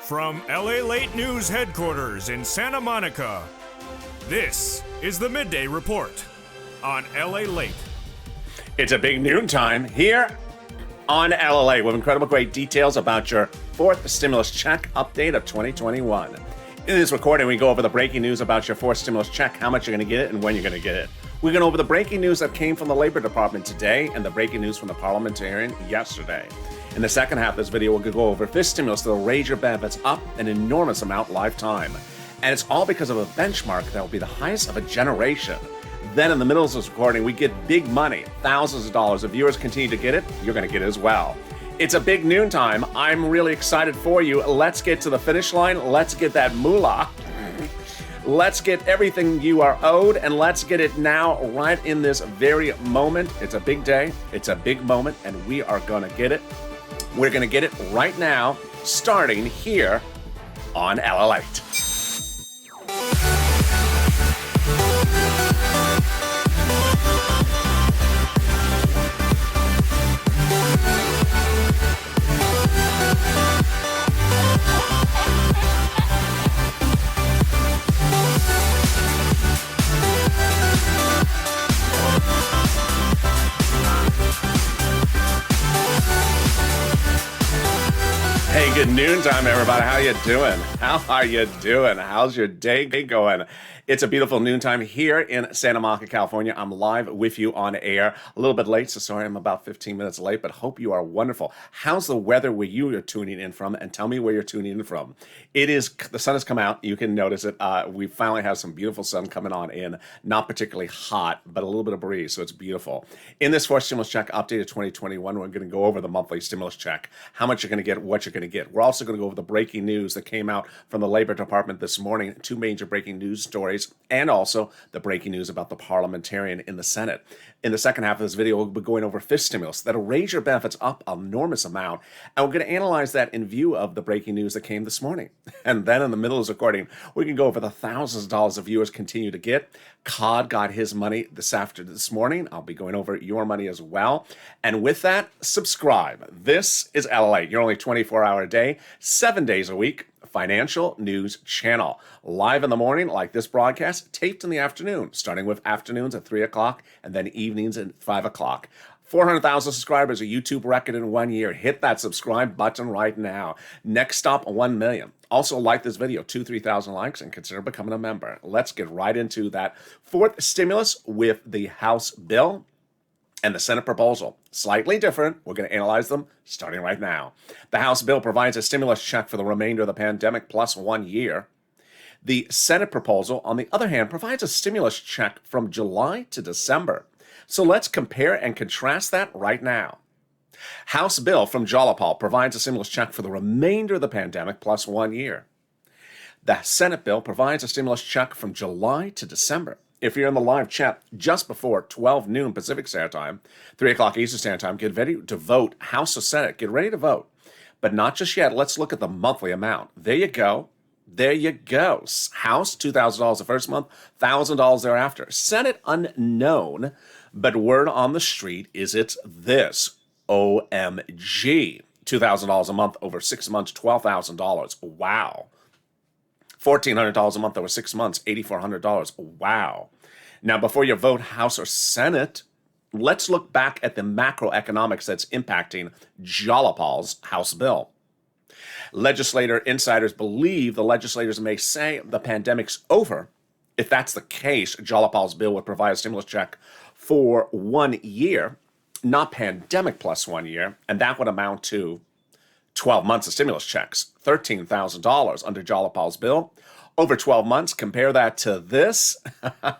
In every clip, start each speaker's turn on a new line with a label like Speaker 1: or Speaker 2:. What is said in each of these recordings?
Speaker 1: From LALATE News headquarters in Santa Monica, this is the Midday Report on LALATE.
Speaker 2: It's a big noontime here on LALATE with incredible great details about your fourth stimulus check update of 2021. In this recording, we go over the breaking news about your fourth stimulus check, how much you're going to get it, and when you're going to get it. We're going over the breaking news that came from the Labor Department today and the breaking news from the parliamentarian yesterday. In the second half of this video, we're going to go over this stimulus that will raise your benefits up an enormous amount lifetime. And it's all because of a benchmark that will be the highest of a generation. Then in the middle of this recording, we get big money, thousands of dollars. If viewers continue to get it, you're going to get it as well. It's a big noontime. I'm really excited for you. Let's get to the finish line. Let's get that moolah. Let's get everything you are owed, and let's get it now, right in this very moment. It's a big day. It's a big moment, and we are going to get it. We're going to get it right now, starting here on LALATE. Hey, good noontime, everybody. How you doing? How are you doing? How's your day going? It's a beautiful noontime here in Santa Monica, California. I'm live with you on air. A little bit late, so sorry I'm about 15 minutes late, but hope you are wonderful. How's the weather where you are tuning in from? And tell me where you're tuning in from. The sun has come out. You can notice it. We finally have some beautiful sun coming on in. Not particularly hot, but a little bit of breeze, so it's beautiful. In this fourth stimulus check update of 2021, we're going to go over the monthly stimulus check, how much you're going to get, what you're going to get. We're also going to go over the breaking news that came out from the Labor Department this morning, two major breaking news stories, and also the breaking news about the parliamentarian in the Senate. In the second half of this video, we'll be going over fifth stimulus that'll raise your benefits up an enormous amount, and we're going to analyze that in view of the breaking news that came this morning. And then in the middle of this recording, we can go over the thousands of dollars that viewers continue to get. Cod got his money this morning. I'll be going over your money as well. And with that, subscribe. This is LALATE, your only 24-hour day, 7 days a week, financial news channel. Live in the morning, like this broadcast, taped in the afternoon, starting with afternoons at 3 o'clock and then evenings at 5 o'clock. 400,000 subscribers, a YouTube record in 1 year. Hit that subscribe button right now. Next stop, 1 million. Also, like this video, 3,000 likes, and consider becoming a member. Let's get right into that fourth stimulus with the House bill and the Senate proposal. Slightly different. We're going to analyze them starting right now. The House bill provides a stimulus check for the remainder of the pandemic plus 1 year. The Senate proposal, on the other hand, provides a stimulus check from July to December. So let's compare and contrast that right now. House bill from Jalopal provides a stimulus check for the remainder of the pandemic plus 1 year. The Senate bill provides a stimulus check from July to December. If you're in the live chat just before 12 noon Pacific Standard Time, 3 o'clock Eastern Standard Time, get ready to vote. House or Senate, get ready to vote. But not just yet. Let's look at the monthly amount. There you go. There you go. House, $2,000 the first month, $1,000 thereafter. Senate, unknown, but word on the street is it's this. OMG. $2,000 a month over 6 months, $12,000. Wow. $1,400 a month over 6 months, $8,400. Wow. Now, before you vote House or Senate, let's look back at the macroeconomics that's impacting Jalopal's House bill. Legislator insiders believe the legislators may say the pandemic's over. If that's the case, Jalopal's bill would provide a stimulus check for 1 year, not pandemic plus 1 year, and that would amount to 12 months of stimulus checks, $13,000 under Jalopal's bill. Over 12 months, compare that to this,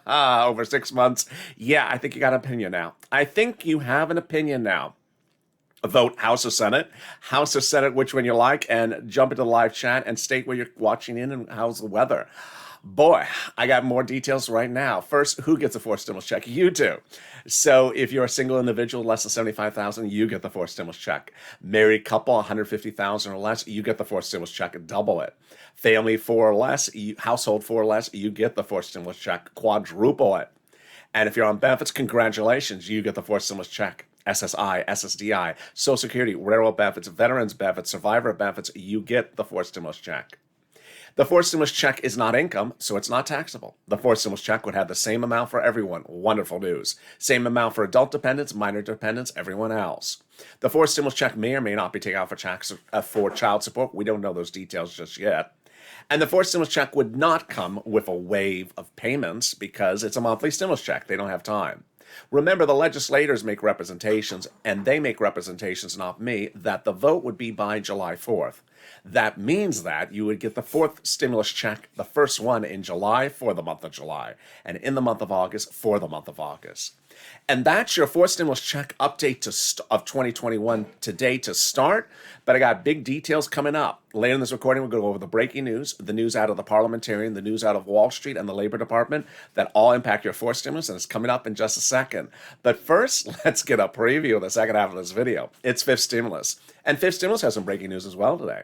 Speaker 2: over 6 months. Yeah, I think you got an opinion now. I think you have an opinion now. Vote House or Senate. House or Senate, which one you like, and jump into the live chat and state where you're watching in and how's the weather. Boy, I got more details right now. First, who gets a fourth stimulus check? You do. So if you're a single individual, less than $75,000, you get the fourth stimulus check. Married couple, $150,000 or less, you get the fourth stimulus check. Double it. Family, 4 or less, household 4 or less, you get the fourth stimulus check. Quadruple it. And if you're on benefits, congratulations, you get the fourth stimulus check. SSI, SSDI, Social Security, railroad benefits, veterans benefits, survivor benefits, you get the fourth stimulus check. The fourth stimulus check is not income, so it's not taxable. The fourth stimulus check would have the same amount for everyone. Wonderful news. Same amount for adult dependents, minor dependents, everyone else. The fourth stimulus check may or may not be taken out for child support. We don't know those details just yet. And the fourth stimulus check would not come with a wave of payments because it's a monthly stimulus check. They don't have time. Remember, the legislators make representations, and they make representations, not me, that the vote would be by July 4th. That means that you would get the fourth stimulus check, the first one in July for the month of July, and in the month of August for the month of August. And that's your fourth stimulus check update of 2021 today to start. But I got big details coming up. Later in this recording, we're going to go over the breaking news, the news out of the parliamentarian, the news out of Wall Street and the Labor Department that all impact your fourth stimulus, and it's coming up in just a second. But first, let's get a preview of the second half of this video. It's fifth stimulus. And fifth stimulus has some breaking news as well today.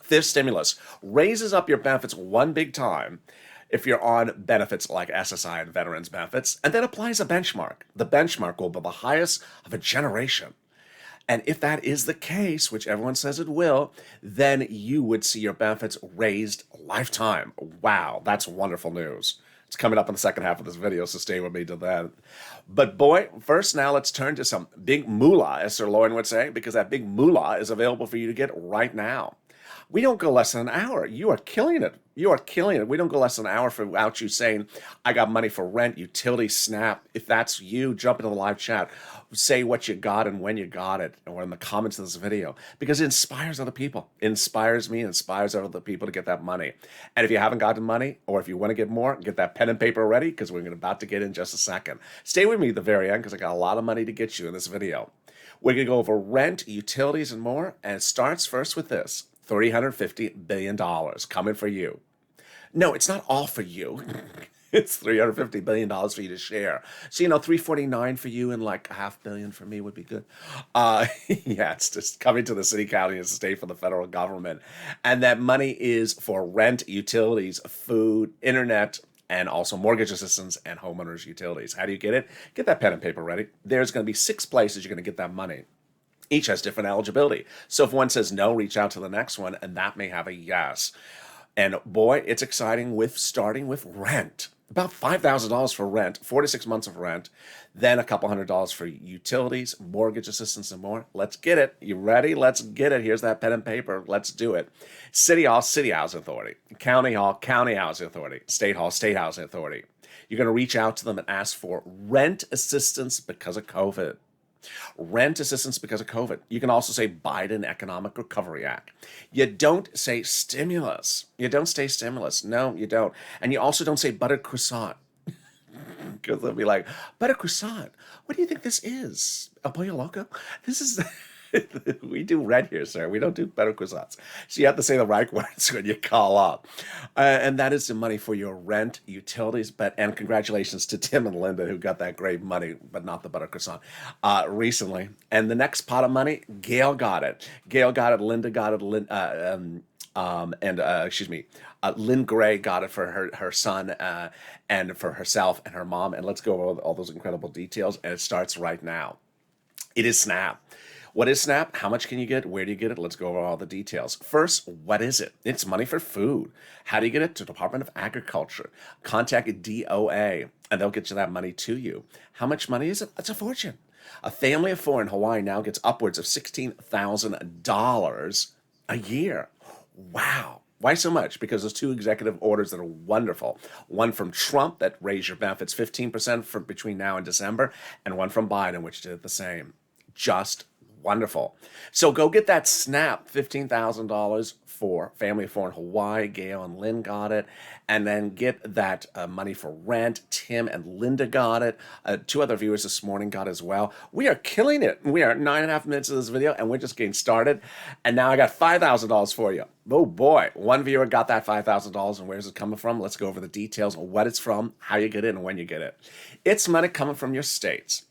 Speaker 2: Fifth stimulus raises up your benefits one big time if you're on benefits like SSI and veterans benefits, and then applies a benchmark. The benchmark will be the highest of a generation. And if that is the case, which everyone says it will, then you would see your benefits raised lifetime. Wow, that's wonderful news. It's coming up in the second half of this video, so stay with me till then. But boy, first now let's turn to some big moolah, as Sir Lauren would say, because that big moolah is available for you to get right now. We don't go less than an hour. You are killing it. You are killing it. We don't go less than an hour without you saying, I got money for rent, utility, SNAP. If that's you, jump into the live chat. Say what you got and when you got it, or in the comments of this video, because it inspires other people. It inspires me, inspires other people to get that money. And if you haven't gotten money, or if you want to get more, get that pen and paper ready, because we're about to get in just a second. Stay with me at the very end, because I got a lot of money to get you in this video. We're going to go over rent, utilities, and more, and it starts first with this. $350 billion coming for you. No, it's not all for you. It's $350 billion for you to share. So, $349 for you and like $500 million for me would be good. Yeah, it's just coming to the city, county, and state for the federal government. And that money is for rent, utilities, food, internet, and also mortgage assistance and homeowners utilities. How do you get it? Get that pen and paper ready. There's going to be 6 places you're going to get that money. Each has different eligibility. So if one says no, reach out to the next one, and that may have a yes. And boy, it's exciting starting with rent. About $5,000 for rent, 4 to 6 months of rent, then a couple $100 for utilities, mortgage assistance, and more. Let's get it. You ready? Let's get it. Here's that pen and paper. Let's do it. City Hall, City Housing Authority. County Hall, County Housing Authority. State Hall, State Housing Authority. You're going to reach out to them and ask for rent assistance because of COVID. Rent assistance because of COVID. You can also say Biden Economic Recovery Act. You don't say stimulus. You don't say stimulus. No, you don't. And you also don't say buttered croissant. Because they'll be like, buttered croissant? What do you think this is? A pollo loco? This is... We do red here, sir. We don't do buttered croissants. So you have to say the right words when you call up. And that is the money for your rent, utilities, and congratulations to Tim and Linda who got that great money, but not the buttered croissant, recently. And the next pot of money, Gail got it. Gail got it, Linda got it, Lynn Gray got it for her son and for herself and her mom. And let's go over all those incredible details. And it starts right now. It is SNAP. What is SNAP? How much can you get? Where do you get it? Let's go over all the details. First, what is it? It's money for food. How do you get it? To Department of Agriculture. Contact DOA, and they'll get you that money to you. How much money is it? It's a fortune. A family of 4 in Hawaii now gets upwards of $16,000 a year. Wow. Why so much? Because there's 2 executive orders that are wonderful. One from Trump that raised your benefits 15% for between now and December, and one from Biden, which did the same. Just wonderful. So go get that SNAP, $15,000 for family of 4 in Hawaii. Gail and Lynn got it. And then get that money for rent. Tim and Linda got it. 2 other viewers this morning got as well. We are killing it. We are 9.5 minutes of this video, and we're just getting started. And now I got $5,000 for you. Oh boy, one viewer got that $5,000, and where's it coming from? Let's go over the details of what it's from, how you get it, and when you get it. It's money coming from your states.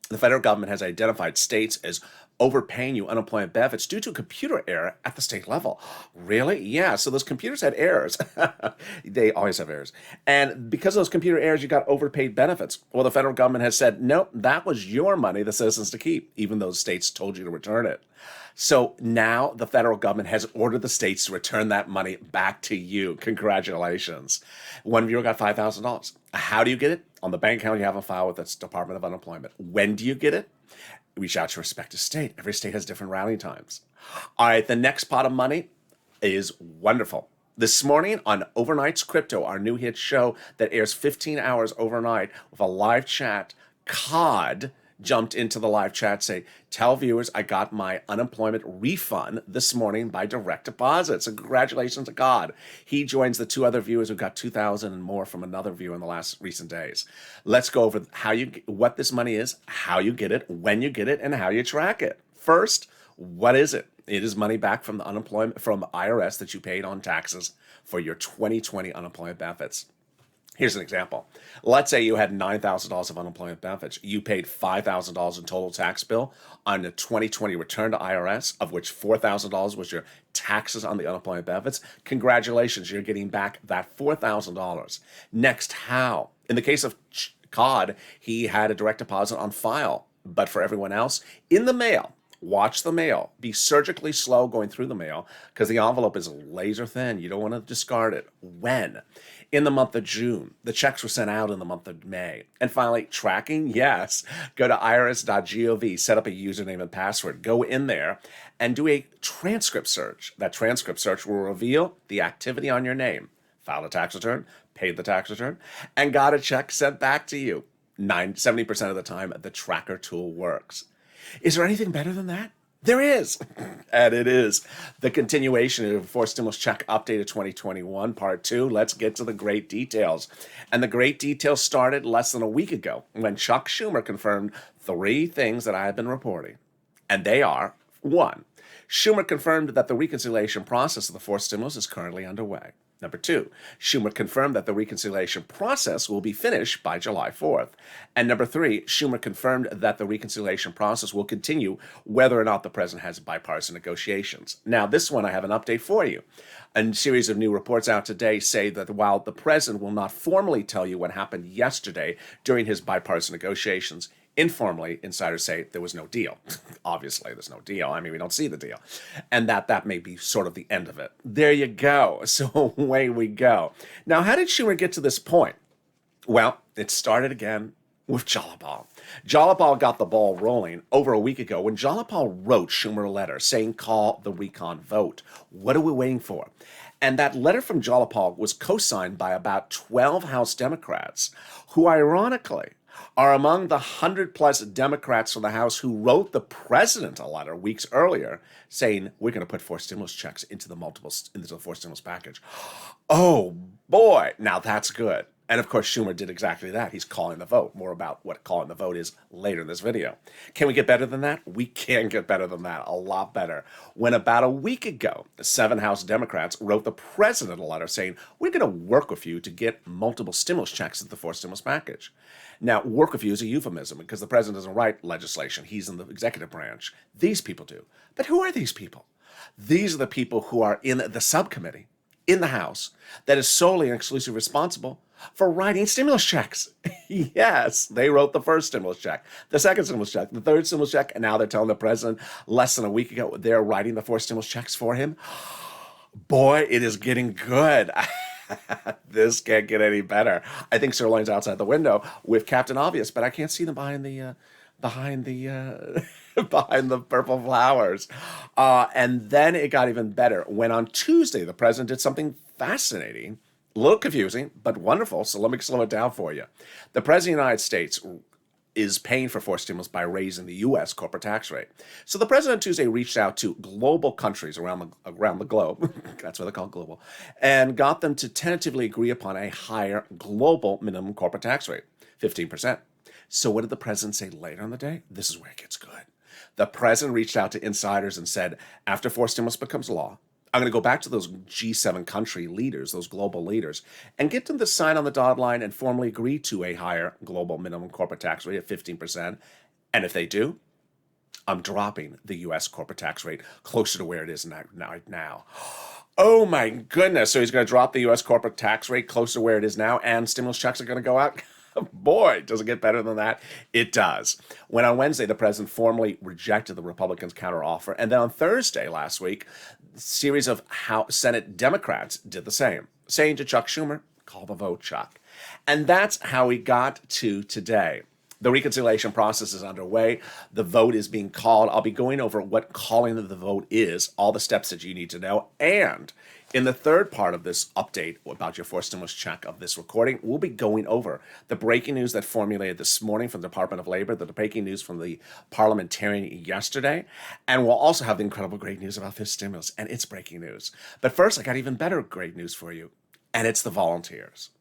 Speaker 2: The federal government has identified states as overpaying you unemployment benefits due to a computer error at the state level. Really? Yeah, so those computers had errors. They always have errors. And because of those computer errors, you got overpaid benefits. Well, the federal government has said, nope, that was your money, the citizens to keep, even though the states told you to return it. So now the federal government has ordered the states to return that money back to you. Congratulations. One viewer got $5,000. How do you get it? On the bank account you have on file with the Department of Unemployment. When do you get it? Reach out to your respective state. Every state has different routing times. All right, the next pot of money is wonderful. This morning on Overnight's Crypto, our new hit show that airs 15 hours overnight with a live chat, COD jumped into the live chat, say, tell viewers I got my unemployment refund this morning by direct deposit. So congratulations to God. He joins the two other viewers who got 2,000 and more from another viewer in the last recent days. Let's go over what this money is, how you get it, when you get it, and how you track it. First, what is it? It is money back from the IRS that you paid on taxes for your 2020 unemployment benefits. Here's an example. Let's say you had $9,000 of unemployment benefits. You paid $5,000 in total tax bill on the 2020 return to IRS, of which $4,000 was your taxes on the unemployment benefits. Congratulations, you're getting back that $4,000. Next, how? In the case of COD, he had a direct deposit on file, but for everyone else, in the mail. Watch the mail. Be surgically slow going through the mail because the envelope is laser thin. You don't want to discard it. When? In the month of June. The checks were sent out in the month of May. And finally, tracking? Yes. Go to irs.gov, set up a username and password. Go in there and do a transcript search. That transcript search will reveal the activity on your name. Filed a tax return, paid the tax return, and got a check sent back to you. 70% of the time, the tracker tool works. Is there anything better than that? There is, and it is the continuation of Forced Stimulus Check Updated 2021, Part 2. Let's get to the great details. And the great details started less than a week ago when Chuck Schumer confirmed 3 things that I have been reporting. And they are, 1, Schumer confirmed that the reconciliation process of the forced stimulus is currently underway. Number 2, Schumer confirmed that the reconciliation process will be finished by July 4th. And number 3, Schumer confirmed that the reconciliation process will continue whether or not the president has bipartisan negotiations. Now, this one I have an update for you. A series of new reports out today say that while the president will not formally tell you what happened yesterday during his bipartisan negotiations, informally, insiders say there was no deal. Obviously, there's no deal. I mean, we don't see the deal. And that may be sort of the end of it. There you go. So away we go. Now, how did Schumer get to this point? Well, it started again with Jalopal. Jalopal got the ball rolling over a week ago when Jalopal wrote Schumer a letter saying, call the recon vote. What are we waiting for? And that letter from Jalopal was co-signed by about 12 House Democrats who, ironically, are among the 100-plus Democrats from the House who wrote the president a letter weeks earlier saying, we're going to put forced stimulus checks into the forced stimulus package. Oh, boy. Now, that's good. And, of course, Schumer did exactly that. He's calling the vote. More about what calling the vote is later in this video. Can we get better than that? We can get better than that. A lot better. When about a week ago, 7 House Democrats wrote the president a letter saying, we're going to work with you to get multiple stimulus checks into the forced stimulus package. Now, work with you is a euphemism because the president doesn't write legislation. He's in the executive branch. These people do. But who are these people? These are the people who are in the subcommittee in the House that is solely and exclusively responsible for writing stimulus checks. Yes, they wrote the first stimulus check, the second stimulus check, the third stimulus check, and now they're telling the president less than a week ago they're writing the 4 stimulus checks for him. Boy, it is getting good. This can't get any better. I think Sirloin's outside the window with Captain Obvious, but I can't see them behind the behind the purple flowers. And then it got even better when on Tuesday the president did something fascinating, a little confusing, but wonderful. So let me slow it down for you. The president of the United States is paying for forced stimulus by raising the U.S. corporate tax rate. So the president Tuesday reached out to global countries around the globe, that's what they're called, global, and got them to tentatively agree upon a higher global minimum corporate tax rate, 15%. So what did the president say later in the day? This is where it gets good. The president reached out to insiders and said, after forced stimulus becomes law, I'm going to go back to those G7 country leaders, those global leaders, and get them to sign on the dotted line and formally agree to a higher global minimum corporate tax rate of 15%. And if they do, I'm dropping the U.S. corporate tax rate closer to where it is now. Oh my goodness. So he's going to drop the U.S. corporate tax rate closer to where it is now, and stimulus checks are going to go out? Boy, does it get better than that? It does. When on Wednesday, the president formally rejected the Republicans' counteroffer, and then on Thursday last week, a series of House Senate Democrats did the same, saying to Chuck Schumer, call the vote, Chuck. And that's how we got to today. The reconciliation process is underway. The vote is being called. I'll be going over what calling the vote is, all the steps that you need to know. And in the third part of this update about your fourth stimulus check of this recording, we'll be going over the breaking news that formulated this morning from the Department of Labor, the breaking news from the parliamentarian yesterday, and we'll also have the incredible great news about fifth stimulus, and it's breaking news. But first, I got even better great news for you, and it's the volunteers.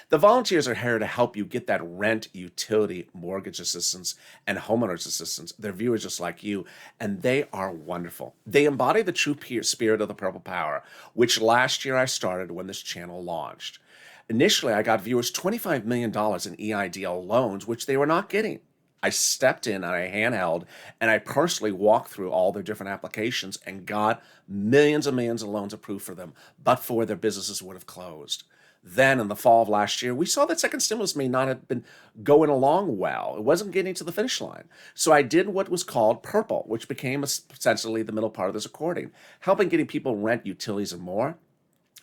Speaker 2: The volunteers are here to help you get that rent, utility, mortgage assistance, and homeowners assistance. They're viewers just like you, and they are wonderful. They embody the true spirit of the Purple Power, which last year I started when this channel launched. Initially, I got viewers $25 million in EIDL loans, which they were not getting. I stepped in on a handheld, and I personally walked through all their different applications and got millions and millions of loans approved for them, but for their businesses would have closed. Then in the fall of last year, we saw that second stimulus may not have been going along well. It wasn't getting to the finish line. So I did what was called Purple, which became essentially the middle part of this recording, helping getting people rent, utilities, and more.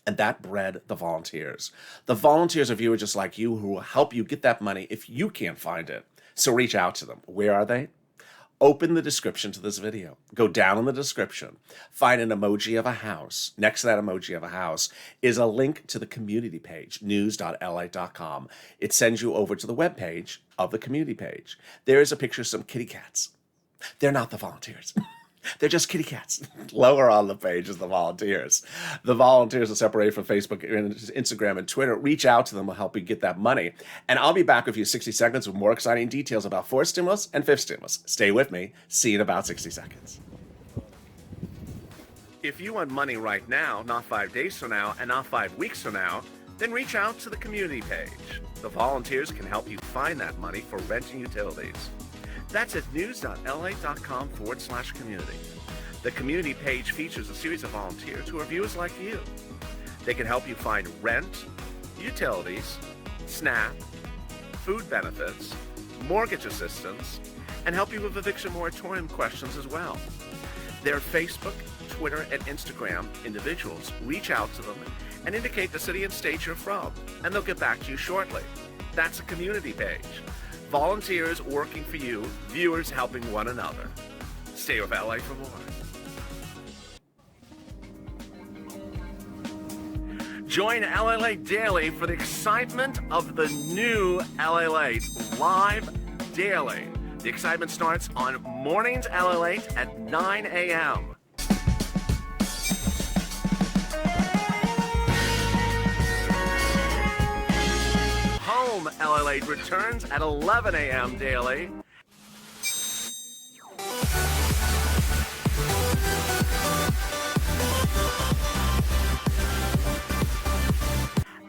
Speaker 2: And that bred the volunteers. The volunteers are viewers just like you who will help you get that money if you can't find it. So reach out to them. Where are they? Open the description to this video. Go down in the description. Find an emoji of a house. Next to that emoji of a house is a link to the community page, news.lalate.com. It sends you over to the webpage of the community page. There is a picture of some kitty cats. They're not the volunteers. They're just kitty cats. Lower on the page is the volunteers. The volunteers are separated from Facebook, Instagram, and Twitter. Reach out to them. Will help you get that money. And I'll be back with you in 60 seconds with more exciting details about fourth stimulus and fifth stimulus. Stay with me. See you in about 60 seconds. If you want money right now, not 5 days from now, and not 5 weeks from now, then reach out to the community page. The volunteers can help you find that money for rent and utilities. That's at news.lalate.com/community. The community page features a series of volunteers who are viewers like you. They can help you find rent, utilities, SNAP, food benefits, mortgage assistance, and help you with eviction moratorium questions as well. Their Facebook, Twitter, and Instagram individuals reach out to them and indicate the city and state you're from, and they'll get back to you shortly. That's a community page. Volunteers working for you, viewers helping one another. Stay with LA for more. Join LALATE Daily for the excitement of the new LALATE live daily. The excitement starts on mornings LALATE at 9 a.m. Home LALATE returns at 11 a.m. daily.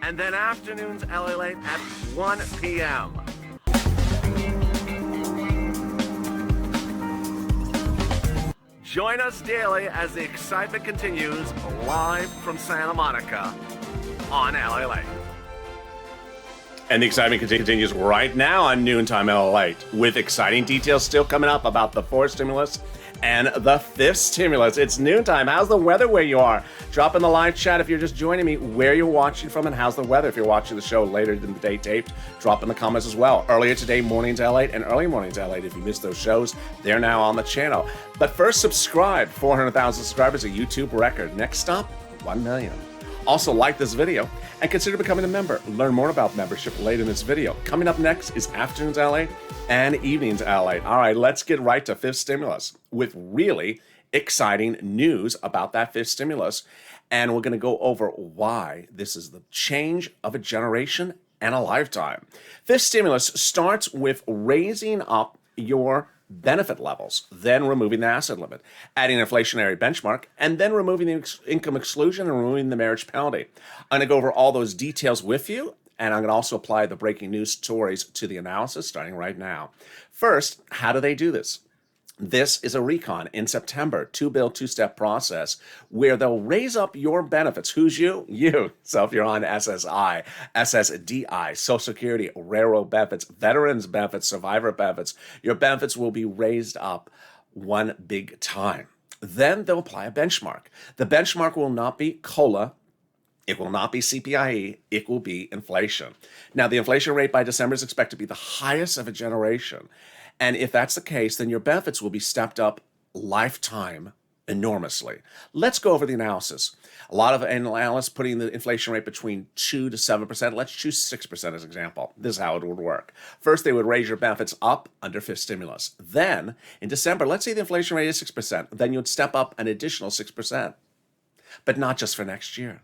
Speaker 2: And then afternoons LALATE at 1 p.m. Join us daily as the excitement continues live from Santa Monica on LALATE. And the excitement continues right now on Noontime LALATE, with exciting details still coming up about the fourth stimulus and the fifth stimulus. It's noontime. How's the weather where you are? Drop in the live chat if you're just joining me, where you're watching from, and how's the weather. If you're watching the show later in the day taped, drop in the comments as well. Earlier today, Mornings LALATE and Early Mornings LALATE. If you missed those shows, they're now on the channel. But first, subscribe. 400,000 subscribers, a YouTube record. Next up, 1 million. Also, like this video and consider becoming a member. Learn more about membership later in this video. Coming up next is Afternoons LA and Evenings LA. All right, let's get right to fifth stimulus with really exciting news about that fifth stimulus. And we're going to go over why this is the change of a generation and a lifetime. Fifth stimulus starts with raising up your benefit levels, then removing the asset limit, adding an inflationary benchmark, and then removing the income exclusion and removing the marriage penalty. I'm going to go over all those details with you, and I'm going to also apply the breaking news stories to the analysis starting right now. First, how do they do this? This is a recon in September, two-bill, two-step process where they'll raise up your benefits. Who's you? You. So if you're on SSI, SSDI, Social Security, railroad benefits, veterans benefits, survivor benefits, your benefits will be raised up one big time. Then they'll apply a benchmark. The benchmark will not be COLA. It will not be CPIE, it will be inflation. Now, the inflation rate by December is expected to be the highest of a generation. And if that's the case, then your benefits will be stepped up lifetime enormously. Let's go over the analysis. A lot of analysts putting the inflation rate between 2 to 7%. Let's choose 6% as an example. This is how it would work. First, they would raise your benefits up under fifth stimulus. Then, in December, let's say the inflation rate is 6%. Then you'd step up an additional 6%. But not just for next year.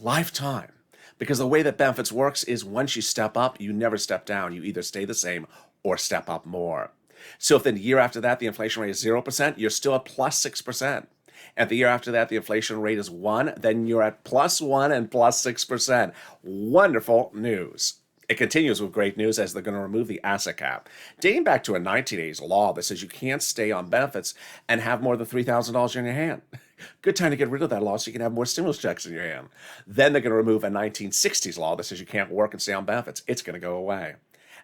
Speaker 2: Lifetime. Because the way that benefits works is once you step up, you never step down. You either stay the same or step up more. So if the year after that, the inflation rate is 0%, you're still at plus 6%. And the year after that, the inflation rate is 1, then you're at plus 1 and plus 6%. Wonderful news. It continues with great news as they're going to remove the asset cap. Dating back to a 1980s law that says you can't stay on benefits and have more than $3,000 in your hand. Good time to get rid of that law so you can have more stimulus checks in your hand. Then they're going to remove a 1960s law that says you can't work and stay on benefits. It's going to go away.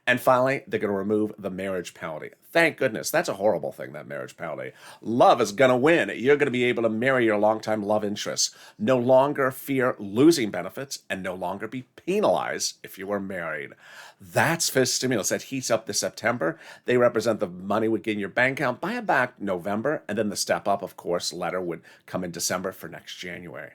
Speaker 2: And finally, they're going to remove the marriage penalty. Thank goodness. That's a horrible thing, that marriage penalty. Love is going to win. You're going to be able to marry your longtime love interests. No longer fear losing benefits and no longer be penalized if you were married. That's fifth stimulus that heats up this September. They represent the money would get in your bank account by about November. And then the step up, of course, letter would come in December for next January.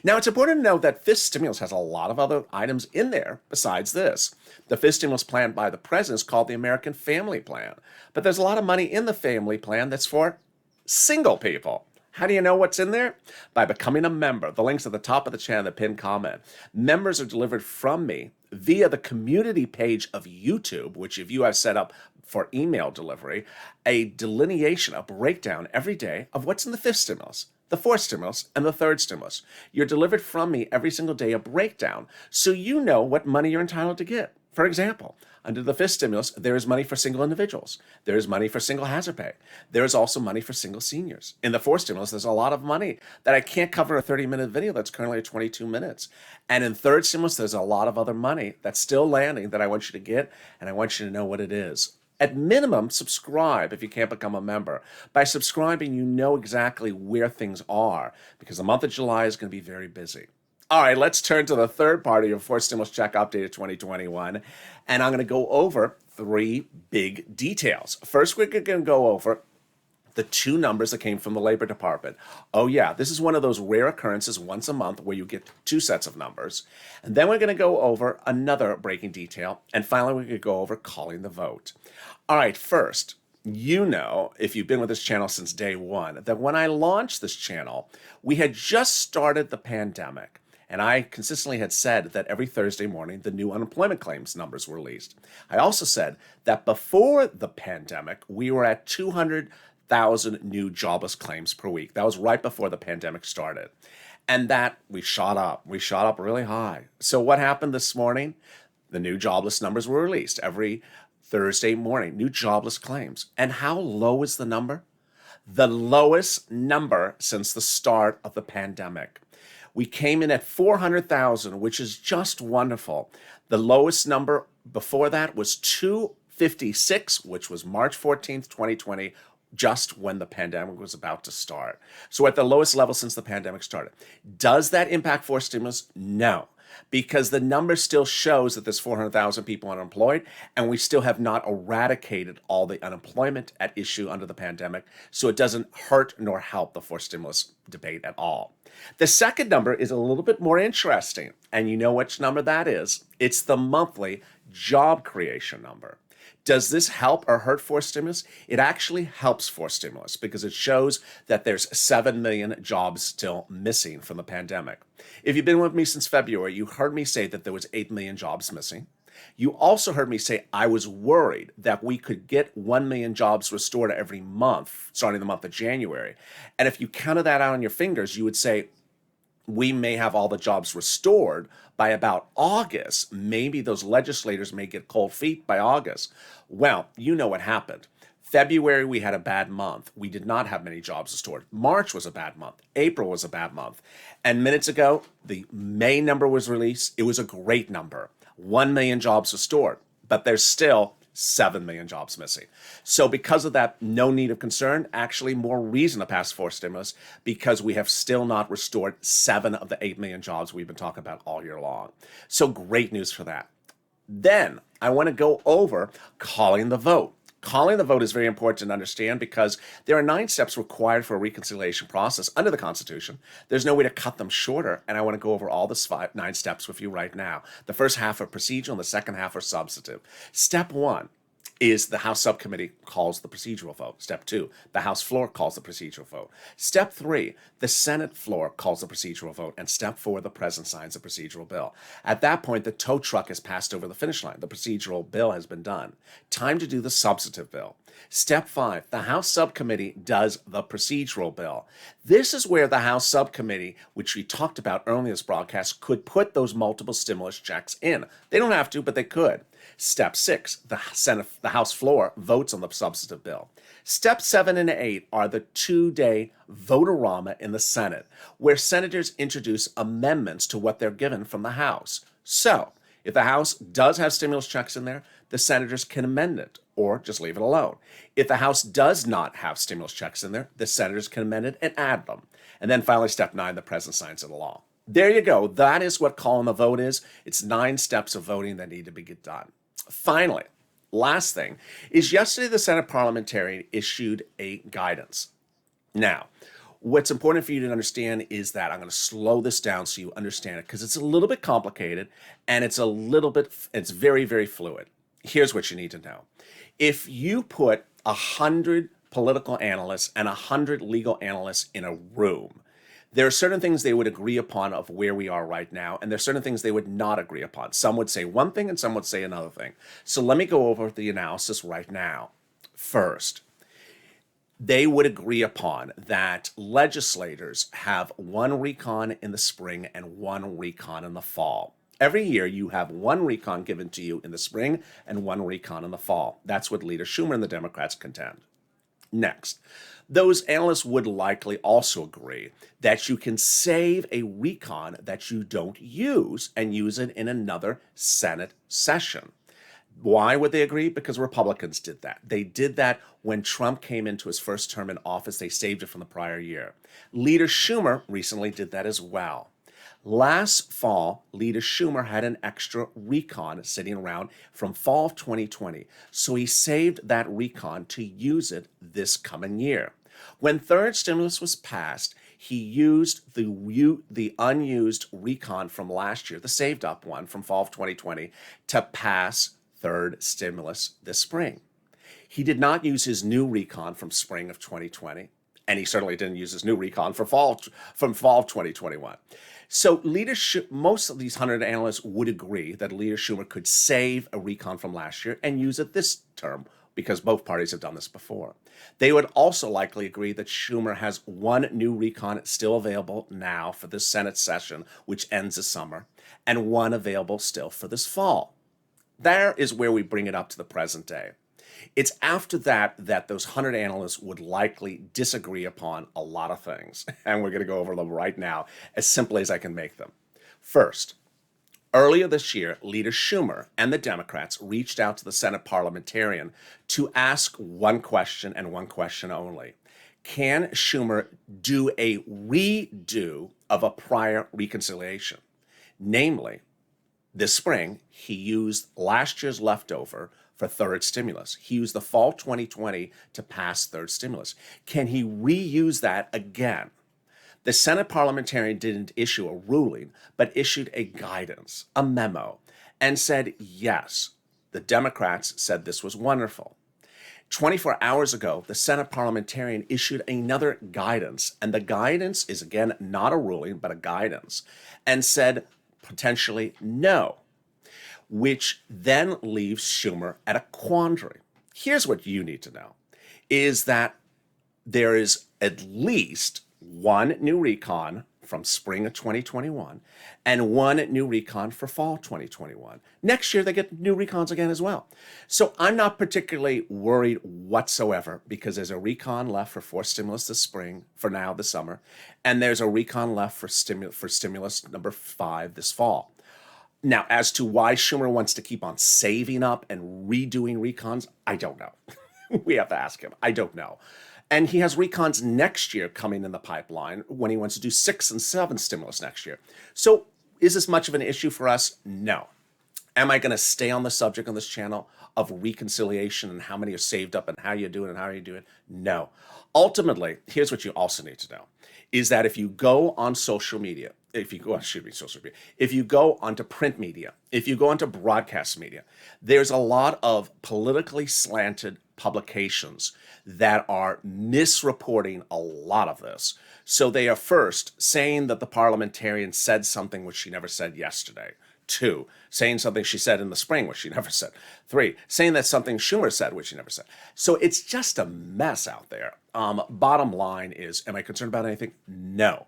Speaker 2: Now, it's important to note that fifth stimulus has a lot of other items in there besides this. The fifth stimulus plan by the president is called the American Family Plan. But there's a lot of money in the family plan that's for single people. How do you know what's in there? By becoming a member. The link's at the top of the channel, the pinned comment. Members are delivered from me via the community page of YouTube, which if you have set up for email delivery, a delineation, a breakdown every day of what's in the fifth stimulus, the fourth stimulus, and the third stimulus. You're delivered from me every single day a breakdown so you know what money you're entitled to get. For example, under the fifth stimulus, there is money for single individuals. There is money for single hazard pay. There is also money for single seniors. In the fourth stimulus, there's a lot of money that I can't cover in a 30-minute video that's currently at 22 minutes. And in third stimulus, there's a lot of other money that's still landing that I want you to get, and I want you to know what it is. At minimum, subscribe if you can't become a member. By subscribing, you know exactly where things are because the month of July is going to be very busy. All right, let's turn to the third part of your fourth stimulus check update of 2021. And I'm going to go over 3 big details. First, we're going to go over the 2 numbers that came from the Labor Department. Oh yeah, this is one of those rare occurrences once a month where you get 2 sets of numbers. And then we're going to go over another breaking detail. And finally, we're going to go over calling the vote. All right, first, you know, if you've been with this channel since day one, that when I launched this channel, we had just started the pandemic. And I consistently had said that every Thursday morning, the new unemployment claims numbers were released. I also said that before the pandemic, we were at 200,000 new jobless claims per week. That was right before the pandemic started. And that we shot up. We shot up really high. So what happened this morning? The new jobless numbers were released every Thursday morning, new jobless claims. And how low is the number? The lowest number since the start of the pandemic. We came in at 400,000, which is just wonderful. The lowest number before that was 256, which was March 14th, 2020, just when the pandemic was about to start. So at the lowest level since the pandemic started. Does that impact fourth stimulus? No, because the number still shows that there's 400,000 people unemployed, and we still have not eradicated all the unemployment at issue under the pandemic, so it doesn't hurt nor help the fourth stimulus debate at all. The second number is a little bit more interesting, and you know which number that is. It's the monthly job creation number. Does this help or hurt fourth stimulus? It actually helps fourth stimulus because it shows that there's 7 million jobs still missing from the pandemic. If you've been with me since February, you heard me say that there was 8 million jobs missing. You also heard me say I was worried that we could get 1 million jobs restored every month, starting the month of January. And if you counted that out on your fingers, you would say, we may have all the jobs restored by about August. Maybe those legislators may get cold feet by August. Well, you know what happened. February, we had a bad month. We did not have many jobs restored. March was a bad month. April was a bad month. And minutes ago, the May number was released. It was a great number. 1 million jobs restored, but there's still 7 million jobs missing. So because of that, no need of concern, actually more reason to pass for stimulus because we have still not restored 7 of the 8 million jobs we've been talking about all year long. So great news for that. Then I want to go over calling the vote. Calling the vote is very important to understand because there are 9 steps required for a reconciliation process under the Constitution. There's no way to cut them shorter, and I want to go over all the 9 steps with you right now. The first half are procedural, and the second half are substantive. Step 1 is the House subcommittee calls the procedural vote. Step 2, the House floor calls the procedural vote. Step 3, the Senate floor calls the procedural vote. And step 4, the president signs the procedural bill. At that point, the tow truck has passed over the finish line. The procedural bill has been done. Time to do the substantive bill. Step 5, the House subcommittee does the procedural bill. This is where the House subcommittee, which we talked about earlier in this broadcast, could put those multiple stimulus checks in. They don't have to, but they could. Step 6, the House floor votes on the substantive bill. Step 7 and 8 are the 2-day vote-a-rama in the Senate, where senators introduce amendments to what they're given from the House. So, if the House does have stimulus checks in there, the senators can amend it or just leave it alone. If the House does not have stimulus checks in there, the senators can amend it and add them. And then finally, step 9, the president signs into law. There you go. That is what calling the vote is. It's 9 steps of voting that need to be done. Finally, last thing is yesterday the Senate parliamentarian issued a guidance. Now, what's important for you to understand is that I'm going to slow this down so you understand it because it's a little bit complicated and it's very, very fluid. Here's what you need to know. If you put 100 political analysts and 100 legal analysts in a room, there are certain things they would agree upon of where we are right now, and there are certain things they would not agree upon. Some would say one thing and some would say another thing. So let me go over the analysis right now. First, they would agree upon that legislators have 1 recon in the spring and 1 recon in the fall. Every year you have 1 recon given to you in the spring and 1 recon in the fall. That's what Leader Schumer and the Democrats contend. Next, those analysts would likely also agree that you can save a recon that you don't use and use it in another Senate session. Why would they agree? Because Republicans did that. They did that when Trump came into his first term in office. They saved it from the prior year. Leader Schumer recently did that as well. Last fall, Leader Schumer had an extra recon sitting around from fall of 2020, so he saved that recon to use it this coming year. When third stimulus was passed, he used the unused recon from last year, the saved up one from fall of 2020, to pass third stimulus this spring. He did not use his new recon from spring of 2020, and he certainly didn't use his new recon from fall of 2021. So most of these 100 analysts would agree that Leader Schumer could save a recon from last year and use it this term because both parties have done this before. They would also likely agree that Schumer has 1 new recon still available now for this Senate session, which ends this summer, and 1 available still for this fall. There is where we bring it up to the present day. It's after that those 100 analysts would likely disagree upon a lot of things, and we're going to go over them right now as simply as I can make them. First, earlier this year, Leader Schumer and the Democrats reached out to the Senate parliamentarian to ask 1 question and 1 question only. Can Schumer do a redo of a prior reconciliation? Namely, this spring, he used last year's leftover for third stimulus. He used the fall 2020 to pass third stimulus. Can he reuse that again? The Senate parliamentarian didn't issue a ruling, but issued a guidance, a memo, and said yes. The Democrats said this was wonderful. 24 hours ago, the Senate parliamentarian issued another guidance, and the guidance is, again, not a ruling, but a guidance, and said potentially no, which then leaves Schumer at a quandary. Here's what you need to know, is that there is at least 1 new recon from spring of 2021 and 1 new recon for fall 2021. Next year, they get new recons again as well. So I'm not particularly worried whatsoever because there's a recon left for forced stimulus this spring, for now, this summer, and there's a recon left for stimulus number 5 this fall. Now, as to why Schumer wants to keep on saving up and redoing recons, I don't know. We have to ask him. I don't know. And he has recons next year coming in the pipeline when he wants to do 6 and 7 stimulus next year. So is this much of an issue for us? No. Am I going to stay on the subject on this channel of reconciliation and how many are saved up and how you do it and how you do it? No. Ultimately, here's what you also need to know, is that if you go on social media, if you go onto print media, if you go onto broadcast media, there's a lot of politically slanted publications that are misreporting a lot of this. So they are first saying that the parliamentarian said something which she never said yesterday. 2, saying something she said in the spring, which she never said. 3, saying that something Schumer said, which she never said. So it's just a mess out there. Bottom line is, am I concerned about anything? No.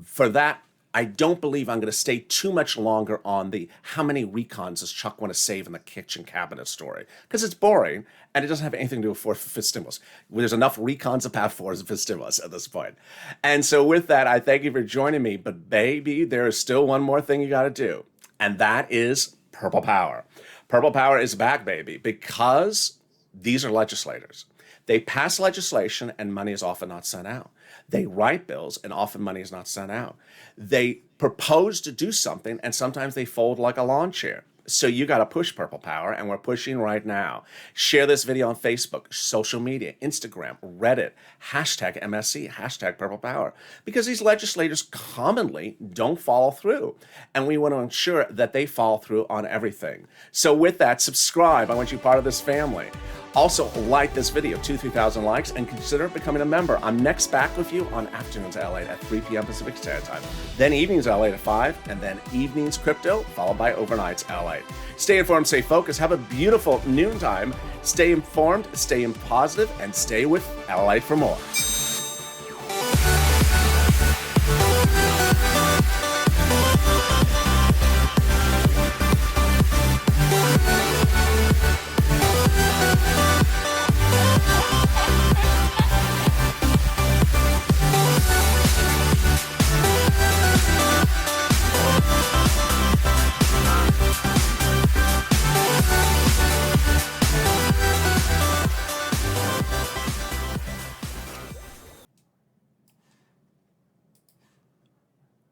Speaker 2: For that, I don't believe I'm going to stay too much longer on the how many recons does Chuck want to save in the kitchen cabinet story, because it's boring and it doesn't have anything to do with fifth stimulus. There's enough recons about for fifth stimulus at this point. And so with that, I thank you for joining me. But baby, there is still one more thing you got to do, and that is Purple Power. Purple Power is back, baby, because these are legislators. They pass legislation and money is often not sent out. They write bills and often money is not sent out. They propose to do something and sometimes they fold like a lawn chair. So you got to push Purple Power, and we're pushing right now. Share this video on Facebook, social media, Instagram, Reddit, hashtag MSC, hashtag Purple Power, because these legislators commonly don't follow through, and we want to ensure that they follow through on everything. So with that, subscribe. I want you part of this family. Also, like this video, 2,000-3,000 likes, and consider becoming a member. I'm next back with you on afternoons LATE at 3 p.m. Pacific Standard Time, then evenings LATE at 5, and then evenings crypto, followed by overnights LATE. Stay informed, stay focused, have a beautiful noontime. Stay informed, stay positive, and stay with LATE for more.